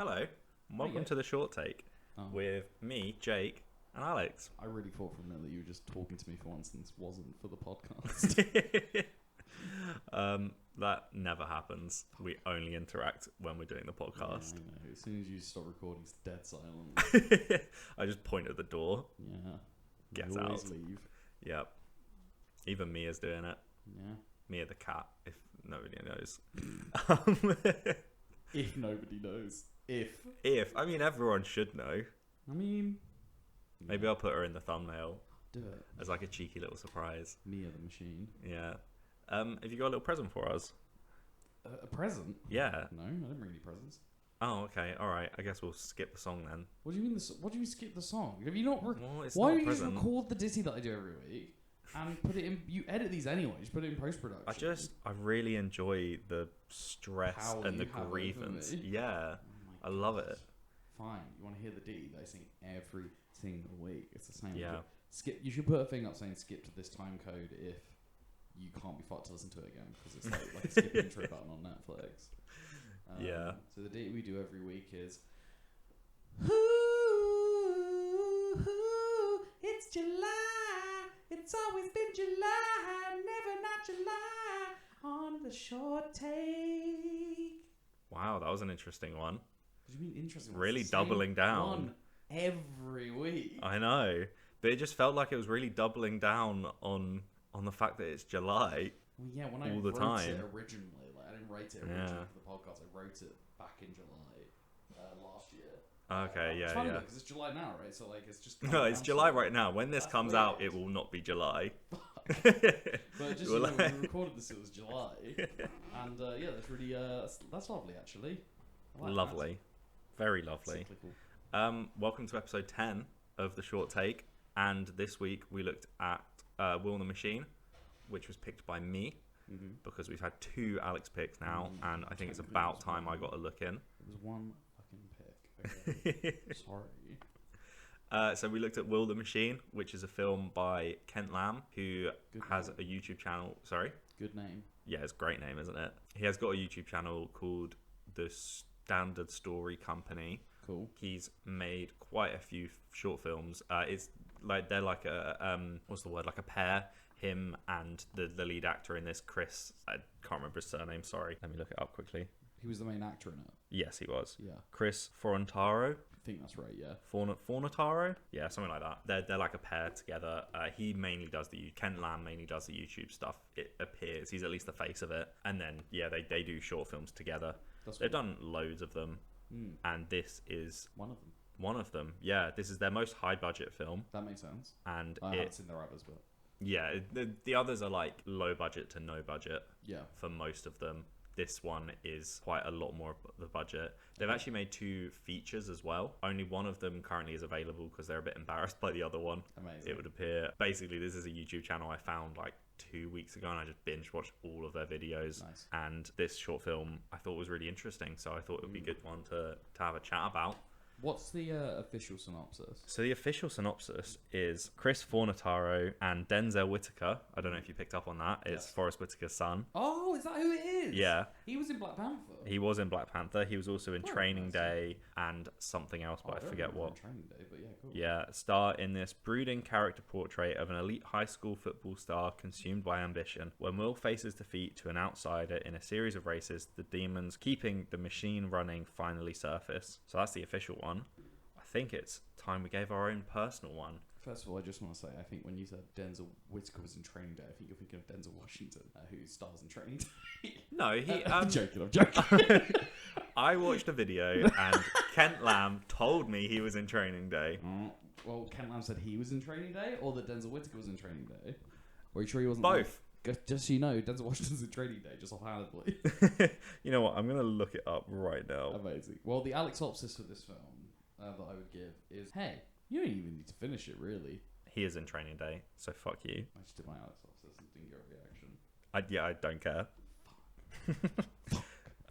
Hello, and welcome to the Short Take with me, Jake, and Alex. I really thought for a minute that you were just talking to me for once and this wasn't for the podcast. That never happens. We only interact when we're doing the podcast. Yeah, I know. As soon as you stop recording, it's dead silent. I just point at the door. Yeah. Get You always out. leave. Yep. Even Mia's doing it. Yeah. Mia the cat, if nobody knows. If nobody knows. I mean, everyone should know. I mean... Maybe I'll put her in the thumbnail Do it. as like a cheeky little surprise. Mia the machine. Yeah. Have you got a little present for us? A present? Yeah. No, I didn't bring any presents. Oh, okay. All right. I guess we'll skip the song then. What do you mean? What do you skip the song? Have you not? Well, it's Why not don't a you just present. record the ditty that I do every week and put it in? You edit these anyway. Just put it in post production. I really enjoy the stress Power and the you have over grievance. me. Yeah. Oh my I love God. it. Fine. You want to hear the ditty that I sing every single week? It's the same. Yeah. Skip. You should put a thing up saying skip to this time code if you can't be fucked to listen to it again because it's like a skip intro button on Netflix. Yeah. So the ditty we do every week is. It's July. It's always been July, never not July. On the Short Take. Wow, that was an interesting one. What do you mean interesting? Really That's the same doubling down. one every week. I know, but it just felt like it was really doubling down on the fact that it's July. Well, yeah, when I all the wrote time. it originally, like I didn't write it originally for the podcast. I wrote it back in July last year. Okay, It's yeah, funny yeah. because it's July now, right? So like, it's just No, it's July right. right now. When this That's comes out, weird. it will not be July. But just Well, when we recorded this, it was July, and yeah, that's really that's lovely actually. I like Lovely, very that. lovely. Cyclical. Welcome to episode 10 of the Short Take, and this week we looked at Will and the Machine, which was picked by me because we've had two Alex picks now, and I think it's about time I got a look in. It was one fucking pick. Okay. Sorry. So we looked at Will the Machine, which is a film by Kent Lamb, who Good has name. a YouTube channel. Sorry? Good name. Yeah, it's a great name, isn't it? He has got a YouTube channel called The Standard Story Company. Cool. He's made quite a few short films. It's like they're like a what's the word? Like a pair. Him and the lead actor in this, Chris. I can't remember his surname. Sorry. Let me look it up quickly. He was the main actor in it. Yes, he was. Yeah. Chris Fornataro. I think that's right. Yeah. Fornataro? Yeah, something like that. They're like a pair together. He mainly does Kent Lamb mainly does the YouTube stuff. It appears he's at least the face of it. And then yeah, they do short films together. They've done loads of them, and this is one of them. one of them. Yeah, this is their most high budget film, That makes sense. and I haven't seen their others, but yeah, the others are like low budget to no budget yeah. for most of them. This one is quite a lot more of the budget. They've actually made two features as well. Only one of them currently is available because they're a bit embarrassed by the other one. Amazing. It would appear. Basically, this is a YouTube channel I found like 2 weeks ago, and I just binge watched all of their videos. Nice. And this short film I thought was really interesting, so I thought it would be a good one to have a chat about. What's the official synopsis? So the official synopsis is Chris Fornataro and Denzel Whitaker. I don't know if you picked up on that. It's Yes. Forrest Whitaker's son. Oh, is that who it is? Yeah. He was in Black Panther. He was in Black Panther. He was also in Oh, Training nice. Day and something else, but I don't forget remember what. him in Training Day, but yeah, cool. Yeah, star in this brooding character portrait of an elite high school football star consumed by ambition. When Will faces defeat to an outsider in a series of races, the demons keeping the machine running finally surface. So that's the official one. I think it's time we gave our own personal one. First of all, I just want to say, I think when you said Denzel Whitaker was in Training Day, I think you're thinking of Denzel Washington, who stars in Training Day. No, he. I'm joking. I watched a video and Kent Lamb told me he was in Training Day. Well, Ken Lamb said he was in Training Day, or that Denzel Whitaker was in Training Day. Or are you sure he wasn't? Both. Just so you know, Denzel Washington's in Training Day, just offhandedly. You know what? I'm gonna look it up right now. Amazing. Well, the Alexopsis for this film that I would give is, hey, you don't even need to finish it, really. He is in Training Day, so fuck you. I just did my Alexopsis and didn't get a reaction. I don't care.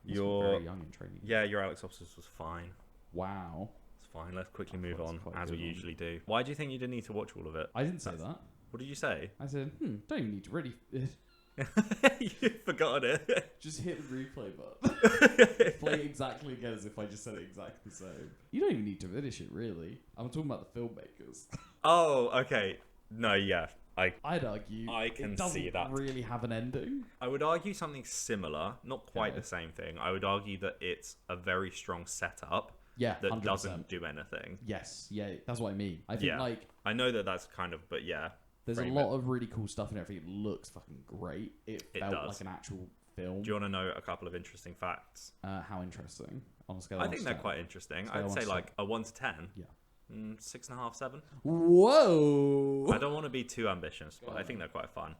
You're very young in Training Day. Yeah, your Alex Opsis was fine. Wow. It's fine. Let's quickly I move thought it on, was quite as a we good one. usually do. Why do you think you didn't need to watch all of it? I didn't say that. What did you say? I said, don't even need to really... You've forgotten it. Just hit the replay button. Play it exactly again as if I just said it exactly the same. You don't even need to finish it, really. I'm talking about the filmmakers. Oh, okay. No, yeah. I'd argue I can it doesn't see that. really have an ending. I would argue something similar, not quite Okay. the same thing. I would argue that it's a very strong setup Yeah, that 100%. doesn't do anything. Yes, yeah, that's what I mean. I think Yeah. like I know that that's kind of, but yeah. there's a frame lot of really cool stuff in everything. It looks fucking great. It felt does. like an actual film. Do you want to know a couple of interesting facts? How interesting. On a scale of I 1 think to they're 10. quite interesting. Scale I'd of 1 say to like a 1 to 10. Yeah. 6.5, 7. Whoa! I don't want to be too ambitious, but Go I on. think they're quite fun.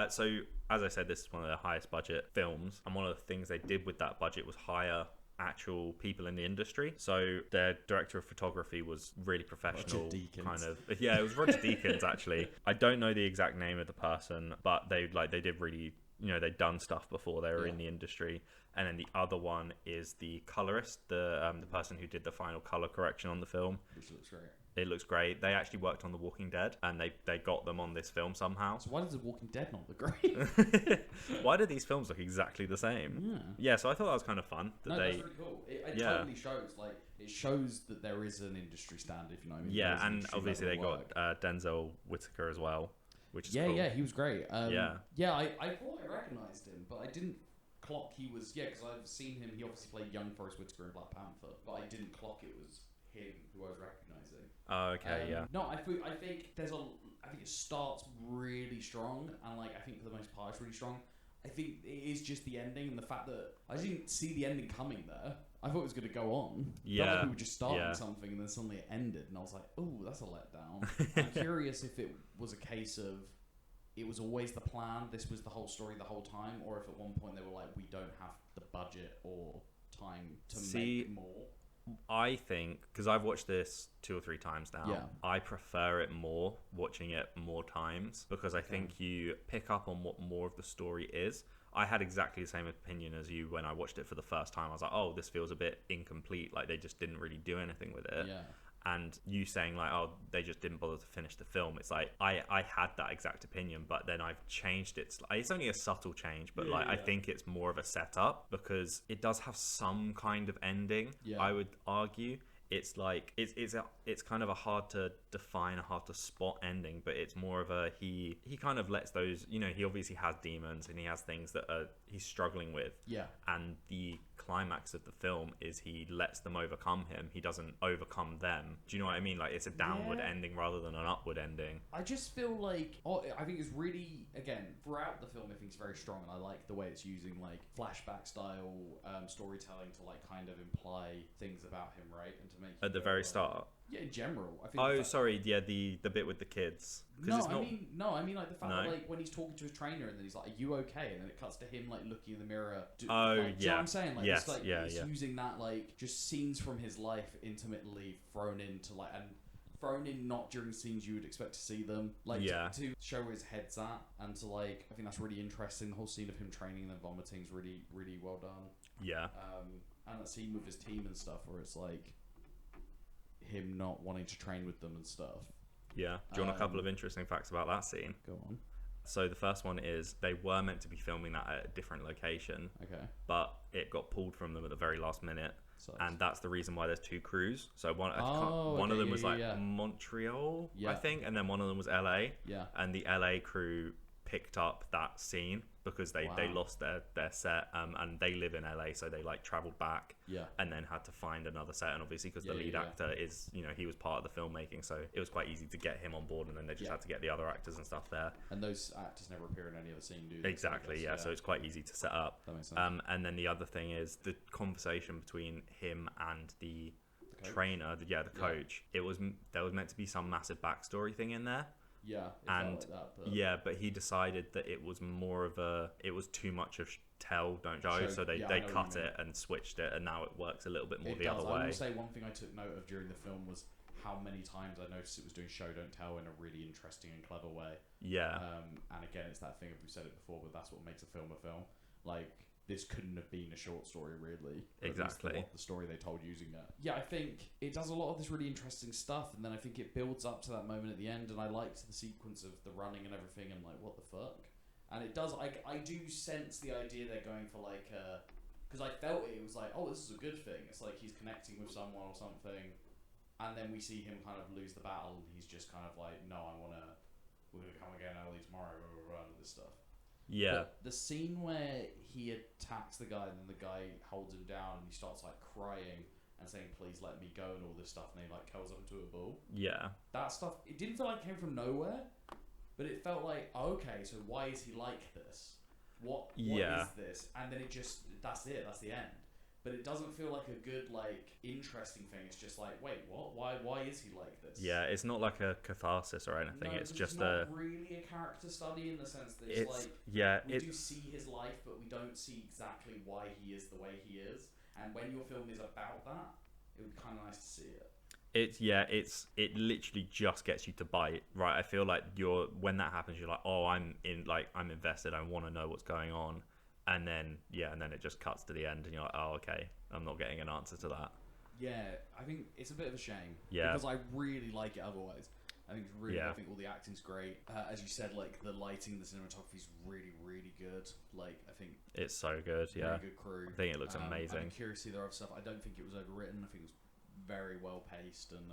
So, as I said, this is one of the highest budget films, and one of the things they did with that budget was hire actual people in the industry. So their director of photography was really professional. Roger Deakins. Kind of, yeah, it was Roger Deakins actually. I don't know the exact name of the person, but they did really, they'd done stuff before they were in the industry. And then the other one is the colorist, the person who did the final color correction on the film. Which looks great. It looks great. They actually worked on The Walking Dead, and they got them on this film somehow. So why does The Walking Dead not look great? Why do these films look exactly the same? Yeah, so I thought that was kind of fun. That's really cool. It totally shows. Like, it shows that there is an industry standard, if you know what I mean. Yeah, There is an and industry obviously they level got work. Denzel Whitaker as well, which is Yeah, cool. yeah, he was great. Yeah. Yeah, I thought I recognised him, but I didn't clock he was... Yeah, because I've seen him. He obviously played young Forrest Whitaker in Black Panther, but I didn't clock it was him who I was recognising. Oh, okay, yeah. No, I think I think it starts really strong, and like I think for the most part it's really strong. I think it is just the ending and the fact that I didn't see the ending coming there. I thought it was going to go on. Yeah, Felt like we were just starting yeah. something and then suddenly it ended, and I was like, "Oh, that's a letdown." I'm curious if it was a case of it was always the plan. This was the whole story the whole time, or if at one point they were like, "We don't have the budget or time to make more." I think, because I've watched this 2 or 3 times now, Yeah. I prefer it more, watching it more times, because I think you pick up on what more of the story is. I had exactly the same opinion as you when I watched it for the first time. I was like, oh, this feels a bit incomplete, like they just didn't really do anything with it. Yeah. And you saying like, oh, they just didn't bother to finish the film. It's like, I had that exact opinion, but then I've changed it. It's only a subtle change, but I think it's more of a setup because it does have some kind of ending. Yeah. I would argue it's like it's kind of a hard to define, a hard to spot ending, but it's more of a he kind of lets those, he obviously has demons and he has things that he's struggling with. Yeah. And the climax of the film is he lets them overcome him. He doesn't overcome them. Do you know what I mean? Like it's a downward ending rather than an upward ending. I just feel like I think it's really, again, throughout the film I think it's very strong, and I like the way it's using like flashback style storytelling to like kind of imply things about him, right? And to make At the very start. Yeah, in general. I think Oh, sorry, yeah, the bit with the kids. No, it's I mean like the fact No? that like when he's talking to his trainer and then he's like, "Are you okay?" and then it cuts to him like looking in the mirror. Do you know what I'm saying? Like, Yes, it's like yeah, it's yeah. using that like just scenes from his life intimately thrown into like and thrown in not during scenes you would expect to see them, like to show where his head's at, and to like I think that's really interesting. The whole scene of him training and then vomiting is really really well done. Yeah. And that scene with his team and stuff where it's like him not wanting to train with them and stuff. Yeah. Do you want a couple of interesting facts about that scene? Go on. So the first one is they were meant to be filming that at a different location, Okay. but it got pulled from them at the very last minute. Sucks. And that's the reason why there's 2 crews. So one okay, of them was yeah. Montreal, I Yeah. think, and then one of them was LA. Yeah. And the LA crew picked up that scene because they lost their set, and they live in LA, so they like traveled back and then had to find another set. And obviously because the lead actor is, he was part of the filmmaking, so it was quite easy to get him on board, and then they just had to get the other actors and stuff there. And those actors never appear in any other scene, do they? Exactly, yeah. So it's quite easy to set up. That makes sense. And then the other thing is the conversation between him and the coach? trainer, the coach. There was meant to be some massive backstory thing in there. Yeah, And like that, but he decided that it was too much of tell, don't show, Show, so they I know what cut you mean. it and switched it, and now it works a little bit more it the does. other I way. will say one thing I took note of during the film was how many times I noticed it was doing show don't tell in a really interesting and clever way. Yeah. And again, it's that thing of we've said it before, but that's what makes a film a film. Like this couldn't have been a short story, really. Exactly. The story they told using it. Yeah, I think it does a lot of this really interesting stuff, and then I think it builds up to that moment at the end. And I liked the sequence of the running and everything, and like what the fuck. And it does. I do sense the idea they're going for like because I felt it was like, oh, this is a good thing. It's like he's connecting with someone or something, and then we see him kind of lose the battle, and he's just kind of like, no, we're gonna come again early tomorrow, blah, blah, blah, and this stuff. Yeah. But the scene where he attacks the guy and then the guy holds him down and he starts like crying and saying, please let me go and all this stuff, and then he like curls up into a ball. Yeah. That stuff, it didn't feel like it came from nowhere, but it felt like, oh, okay, so why is he like this? What is this? And then it just, that's it, that's the end. But it doesn't feel like a good, like, interesting thing. It's just like, wait, what? Why is he like this? Yeah, it's not like a catharsis or anything. No, it's just not really a character study in the sense that it's like, we do see his life, but we don't see exactly why he is the way he is. And when your film is about that, it would be kind of nice to see it. It literally just gets you to bite, right? I feel like when that happens, you're like, oh, I'm invested. I want to know what's going on. And then it just cuts to the end, and you're like, oh, okay, I'm not getting an answer to that. Yeah, I think it's a bit of a shame. Yeah. Because I really like it otherwise. I think it's really, Yeah. I think all the acting's great. As you said, like, the lighting, the cinematography's really, really good. Like, I think... It's so good, yeah. Really good crew. I think it looks amazing. I'm curious to see their other stuff. I don't think it was overwritten. I think it was very well paced and...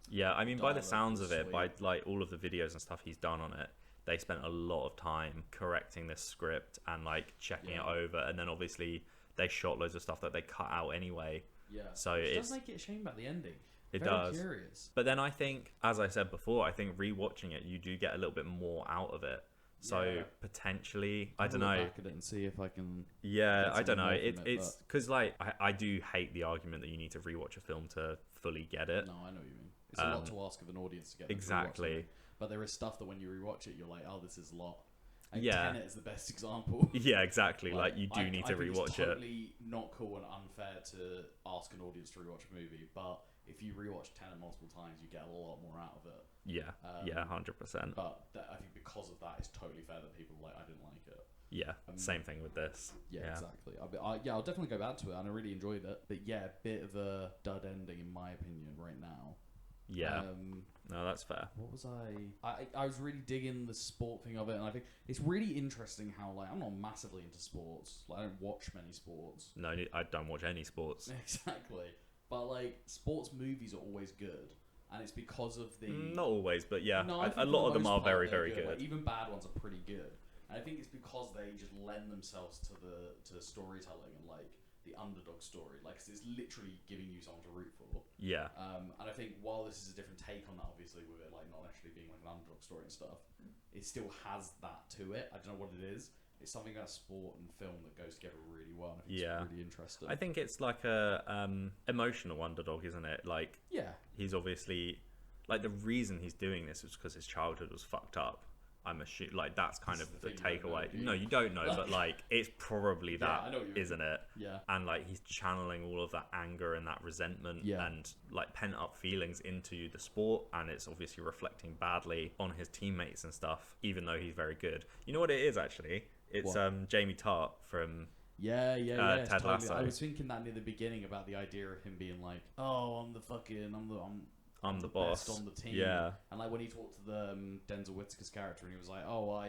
yeah, I mean, by the dialogue sounds was of it, sweet. by, like, all of the videos and stuff he's done on it, they spent a lot of time correcting this script and like checking it over, and then obviously they shot loads of stuff that they cut out anyway. Yeah. So it does make it a shame about the ending. It very does. Curious. But then I think, as I said before, I think rewatching it, you do get a little bit more out of it. So potentially, I don't know. Look back at it and see if I can. Yeah, I don't know. It's It's because like I do hate the argument that you need to rewatch a film to fully get it. No, I know what you mean. It's a lot to ask of an audience to get them to Exactly. rewatch it. But there is stuff that when you rewatch it, you're like, oh, this is a lot. And Yeah. Tenet is the best example. Yeah, exactly. Like you do need to I think rewatch it's it. totally not cool and unfair to ask an audience to rewatch a movie, but if you rewatch Tenet multiple times, you get a lot more out of it. Yeah, 100%. But I think because of that, it's totally fair that people are like, I didn't like it. Yeah, same thing with this. Yeah, exactly. I'll definitely go back to it, and I really enjoyed it. But yeah, bit of a dud ending in my opinion right now. Yeah. No, that's fair. What was I was really digging the sport thing of it, and I think it's really interesting how, like, I'm not massively into sports. Like, I don't watch many sports. No, I don't watch any sports. Exactly. But, like, sports movies are always good. And it's because of the... Not always, but yeah. No, I think a for lot the of them most are part, very, they're very good. Like, even bad ones are pretty good. And I think it's because they just lend themselves to the storytelling and, like, the underdog story. Like, 'cause it's literally giving you someone to root for. Yeah. And I think while this is a different take on that, obviously, with it like not actually being like an underdog story and stuff, it still has that to it. I don't know what it is. It's something about sport and film that goes together really well. And I think it's really interesting. I think it's like a emotional underdog, isn't it? Like, he's obviously, like, the reason he's doing this is because his childhood was fucked up. I'm assuming, like, that's kind of the takeaway. No, you don't know, but like, it's probably that, isn't it? Yeah. And like, he's channeling all of that anger and that resentment and like pent up feelings into the sport, and it's obviously reflecting badly on his teammates and stuff, even though he's very good. You know what it is actually? It's Jamie Tart from Ted totally. Lasso. I was thinking that near the beginning about the idea of him being like, oh, I'm the boss on the team. Yeah. And like when he talked to the Denzel Whitaker's character, and he was like, "Oh,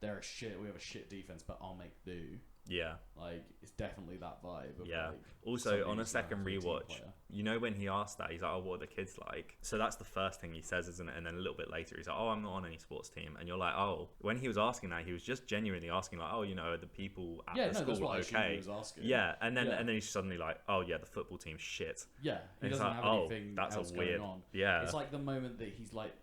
they're a shit. We have a shit defense, but I'll make do." Yeah. Like, it's definitely that vibe. Of, yeah. Like, also, on a second rewatch, you know, when he asked that, he's like, "Oh, what are the kids like?" So that's the first thing he says, isn't it? And then a little bit later, he's like, "Oh, I'm not on any sports team." And you're like, "Oh," when he was asking that, he was just genuinely asking, like, "Oh, you know, are the people at the school okay?" He was asking. Yeah. And then he's suddenly like, "Oh, yeah, the football team's shit." Yeah. He and doesn't like, have anything that's else a weird. going on. Yeah. It's like the moment that he's like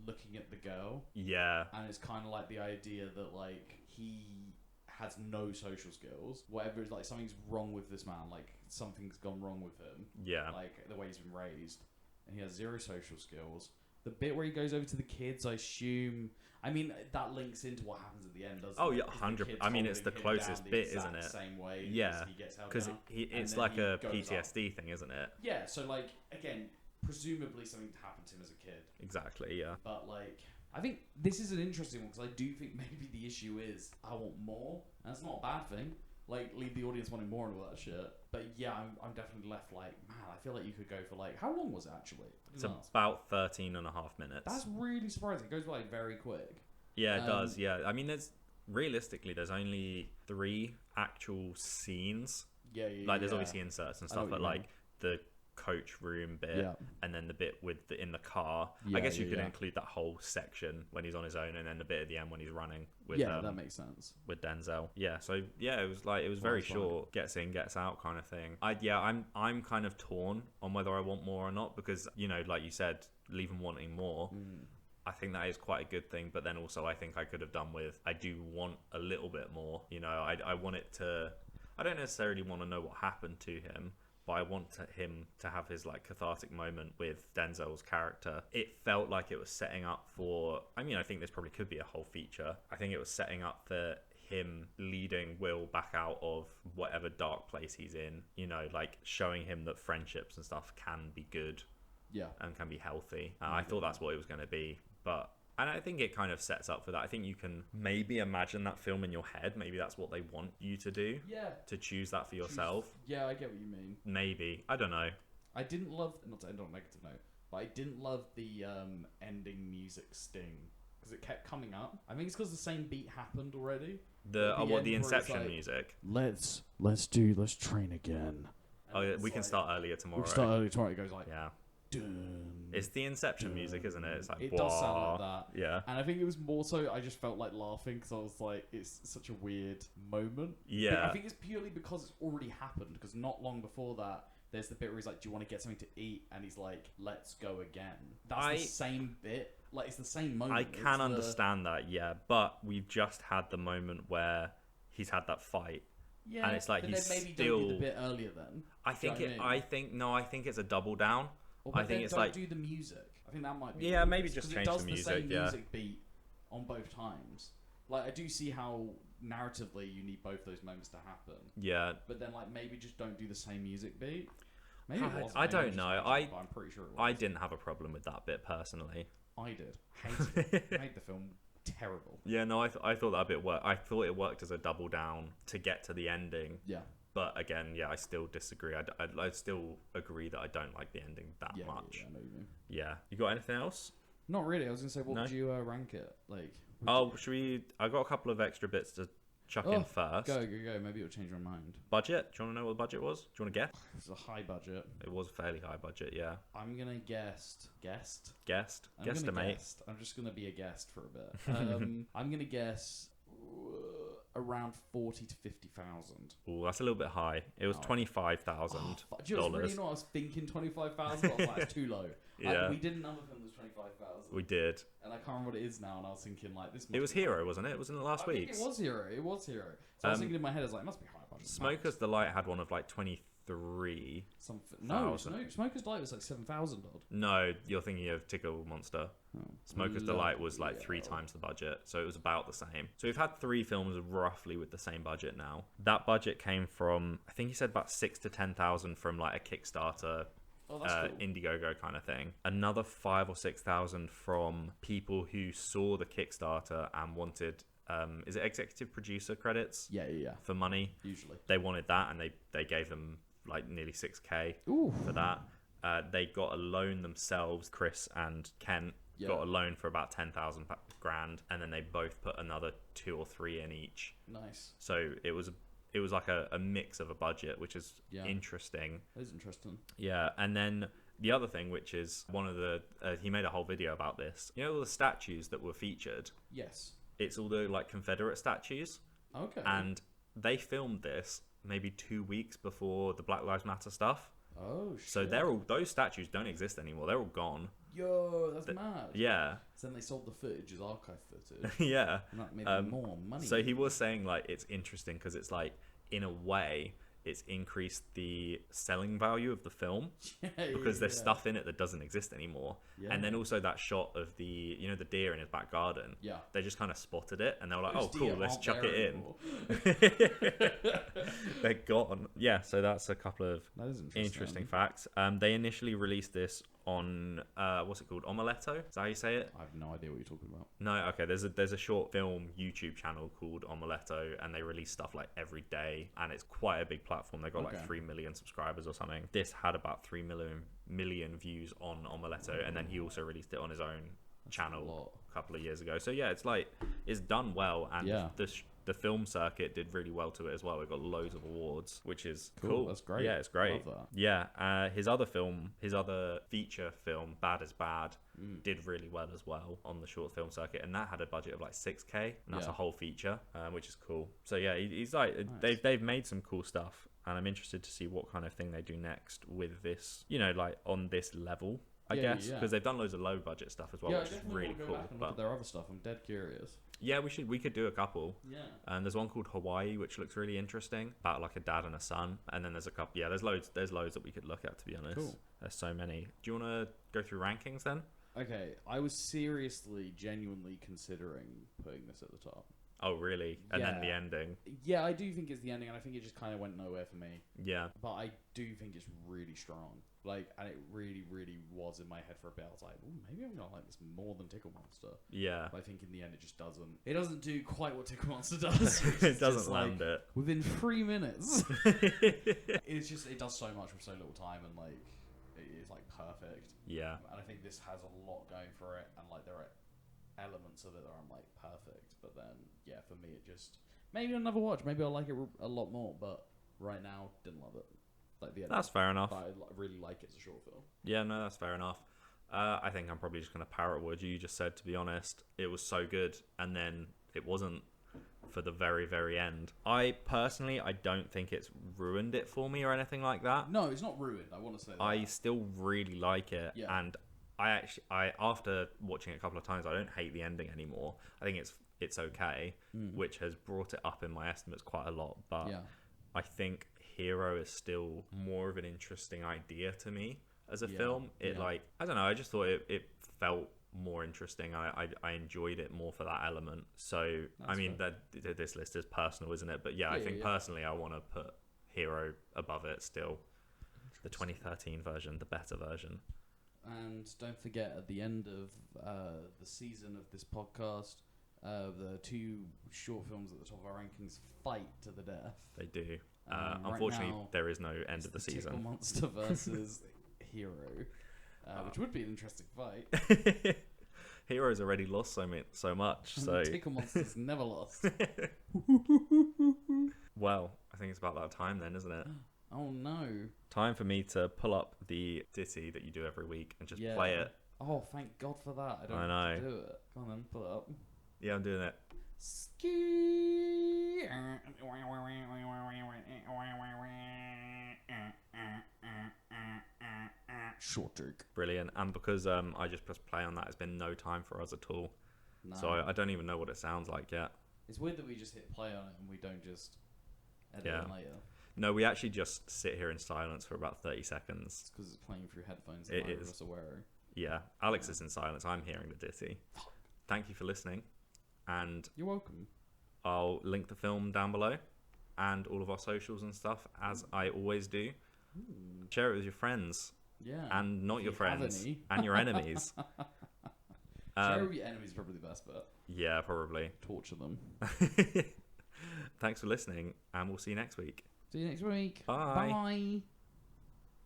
looking at the girl. Yeah. And it's kind of like the idea that like he has no social skills. Whatever, like, something's wrong with this man. Like, something's gone wrong with him. Yeah. Like, the way he's been raised. And he has zero social skills. The bit where he goes over to the kids, I assume... I mean, that links into what happens at the end, doesn't it? Oh, yeah, 100%. I mean, it's the closest bit, isn't it? Same way yeah. he gets held because down. It's like a PTSD thing, isn't it? Yeah, so, like, again, presumably something happened to him as a kid. Exactly, yeah. But, like... I think this is an interesting one because I do think maybe the issue is I want more. And that's not a bad thing. Like, leave the audience wanting more and all that shit. But yeah, I'm definitely left like, man, I feel like you could go for like, how long was it actually? It's about 13 and a half minutes. That's really surprising. It goes by very quick. Yeah, it does. Yeah. I mean, there's realistically, there's only 3 actual scenes. Yeah, Like, there's obviously inserts and stuff, but like the coach room bit and then the bit with in the car. I guess you could include that whole section when he's on his own, and then the bit at the end when he's running with that makes sense with Denzel. So it was very short, gets in, gets out kind of thing. I'm kind of torn on whether I want more or not, because, you know, like you said, leave him wanting more. I think that is quite a good thing, but then also I think I could have done with, I do want a little bit more, you know. I want it to, I don't necessarily want to know what happened to him, but I want him to have his like cathartic moment with Denzel's character. It felt like it was setting up for, I mean, I think this probably could be a whole feature. I think it was setting up for him leading Will back out of whatever dark place he's in, you know, like showing him that friendships and stuff can be good and can be healthy. I thought that's what it was going to be, and I think it kind of sets up for that. I think you can maybe imagine that film in your head. Maybe that's what they want you to do. Yeah. To choose that for yourself. Yeah, I get what you mean. Maybe. I don't know. I didn't love, not to end on a negative note, but I didn't love the ending music sting, because it kept coming up. I think it's because the same beat happened already. The Inception music. Let's train again. And we can start earlier tomorrow. We can start earlier tomorrow. It goes like, dun, it's the Inception music, isn't it? It's like, it does sound like that. Yeah. And I think it was more so, I just felt like laughing because I was like, it's such a weird moment. Yeah. But I think it's purely because it's already happened, because not long before that, there's the bit where he's like, do you want to get something to eat? And he's like, let's go again. That's the same bit. Like, it's the same moment. I can understand that, yeah. But we've just had the moment where he's had that fight. Yeah. And it's like, he's maybe still... don't do the bit earlier then. I think I think it's a double down. I think it's like, do the music. I think that might be. Yeah, maybe just change the music. It does the same music beat on both times. Like, I do see how narratively you need both those moments to happen. Yeah. But then, like, maybe just don't do the same music beat. Maybe it wasn't. I don't know. I'm pretty sure it was. I didn't have a problem with that bit personally. I did. Hated it. Made the film terrible. Yeah, no, I thought that bit worked. I thought it worked as a double down to get to the ending. Yeah. But again, I still disagree. I still agree that I don't like the ending that much. Yeah, I know you mean. Yeah. You got anything else? Not really. I was going to say, what would you rank it? Like. Should we... I got a couple of extra bits to chuck in first. Go. Maybe it'll change my mind. Budget? Do you want to know what the budget was? Do you want to guess? It was a high budget. It was a fairly high budget, yeah. I'm going to guess. Guesstimate. I'm just going to be a guest for a bit. I'm going to guess around 40 to 50,000. Oh, that's a little bit high. It was $25,000. Do you know, really not? I was thinking 25,000. I was like, that's too low. Yeah. We did another film that was 25,000. We did. And I can't remember what it is now. And I was thinking like this. It was Hero, wasn't it? It was in the last week. It was Hero. So I was thinking in my head, I was like, it must be high budget. Smokers Delight had one of like 23. No, Smokers Delight was like 7,000 odd. No, you're thinking of Tickle Monster. Smokers Delight was like 3 times the budget, so it was about the same. So we've had 3 films roughly with the same budget now. That budget came from, I think he said about 6,000 to 10,000 from like a Kickstarter, cool. Indiegogo kind of thing. Another 5,000 or 6,000 from people who saw the Kickstarter and wanted. Is it executive producer credits? Yeah. For money. Usually. They wanted that, and they gave them like nearly 6K for that. They got a loan themselves. Chris and Kent got a loan for about 10,000 grand, and then they both put another 2 or 3 in each. Nice. So it was like a mix of a budget, which is interesting. That is interesting. Yeah, and then the other thing, which is one of the he made a whole video about this. You know all the statues that were featured? Yes. It's all the like Confederate statues. Okay. And they filmed this maybe 2 weeks before the Black Lives Matter stuff. Oh shit. So those statues don't exist anymore. They're all gone. Yo, that's mad. Yeah. So then they sold the footage as archive footage. Yeah. And that made them more money. So he was saying like it's interesting because it's like in a way it's increased the selling value of the film because there's stuff in it that doesn't exist anymore. Yeah. And then also that shot of the the deer in his back garden. Yeah. They just kind of spotted it and they were like, "Oh, cool, let's chuck it in." They're gone. Yeah, so that's a couple of interesting facts. They initially released this on what's it called? Omeletto? Is that how you say it? I have no idea what you're talking about. No, okay. There's a short film YouTube channel called Omeletto, and they release stuff like every day, and it's quite a big platform. They got like 3 million subscribers or something. This had about 3 million views on Omeletto, and then he also released it on his own channel a couple of years ago. So yeah, it's done well, and the film circuit did really well to it as well. It got loads of awards, which is cool. That's great. Yeah, it's great. Love that. Yeah, his other feature film, Bad is Bad, did really well as well on the short film circuit, and that had a budget of like $6K, and that's a whole feature, which is cool. So yeah, he's like, nice. They've made some cool stuff, and I'm interested to see what kind of thing they do next with this, like on this level. I guess because they've done loads of low budget stuff as well, which is really cool. But look at their other stuff. I'm dead curious. Yeah, we could do a couple. Yeah. And there's one called Hawaii, which looks really interesting, about like a dad and a son. And then there's a couple. Yeah, there's loads that we could look at, to be honest. Cool. There's so many. Do you want to go through rankings then? Okay, I was genuinely considering putting this at the top. Oh, really? And then the ending. Yeah, I do think it's the ending, and I think it just kind of went nowhere for me. Yeah. But I do think it's really strong. And it really, really was in my head for a bit. I was like, ooh, maybe I'm going to like this more than Tickle Monster. Yeah. But I think in the end, it just doesn't. It doesn't do quite what Tickle Monster does. It doesn't land it. Within 3 minutes. It does so much with so little time, and it is perfect. Yeah. And I think this has a lot going for it, and there are elements of it that I'm perfect. But then, yeah, for me, it just maybe another watch. Maybe I'll like it a lot more. But right now, didn't love it. That's fair enough. But I really like it as a short film. Yeah, no, that's fair enough. I think I'm probably just going to parrot what you just said, to be honest. It was so good, and then it wasn't for the very, very end. I don't think it's ruined it for me or anything like that. No, it's not ruined. I want to say that. I still really like it, and I after watching it a couple of times, I don't hate the ending anymore. I think it's okay, which has brought it up in my estimates quite a lot. But I think Hero is still more of an interesting idea to me as a film. I don't know, I just thought it felt more interesting. I enjoyed it more for that element. So that's that this list is personal, isn't it? But I think personally I want to put Hero above it still. The 2013 version, the better version. And don't forget, at the end of the season of this podcast, the two short films at the top of our rankings fight to the death. They do. Unfortunately, right now, there is no end of the season. Tickle Monster versus Hero, which would be an interesting fight. Hero's already lost so much. So Tickle Monster's never lost. Well, I think it's about that time then, isn't it? Oh no! Time for me to pull up the ditty that you do every week and just play it. Oh, thank God for that! I don't have to do it. Come on then, pull it up. Yeah, I'm doing it. Ski. Short take. Brilliant. And because I just pressed play on that, it's been no time for us at all. No. So I don't even know what it sounds like yet. It's weird that we just hit play on it and we don't just edit it later. No, we actually just sit here in silence for about 30 seconds. It's because it's playing through headphones that neither of us are wearing. Yeah. Alex is in silence. I'm hearing the ditty. Thank you for listening. And you're welcome. I'll link the film down below and all of our socials and stuff, as I always do. Share it with your friends. Yeah. And not your friends. And your enemies. Share it with your enemies, probably the best bet. Yeah, probably. Torture them. Thanks for listening, and we'll see you next week. See you next week. Bye. Bye.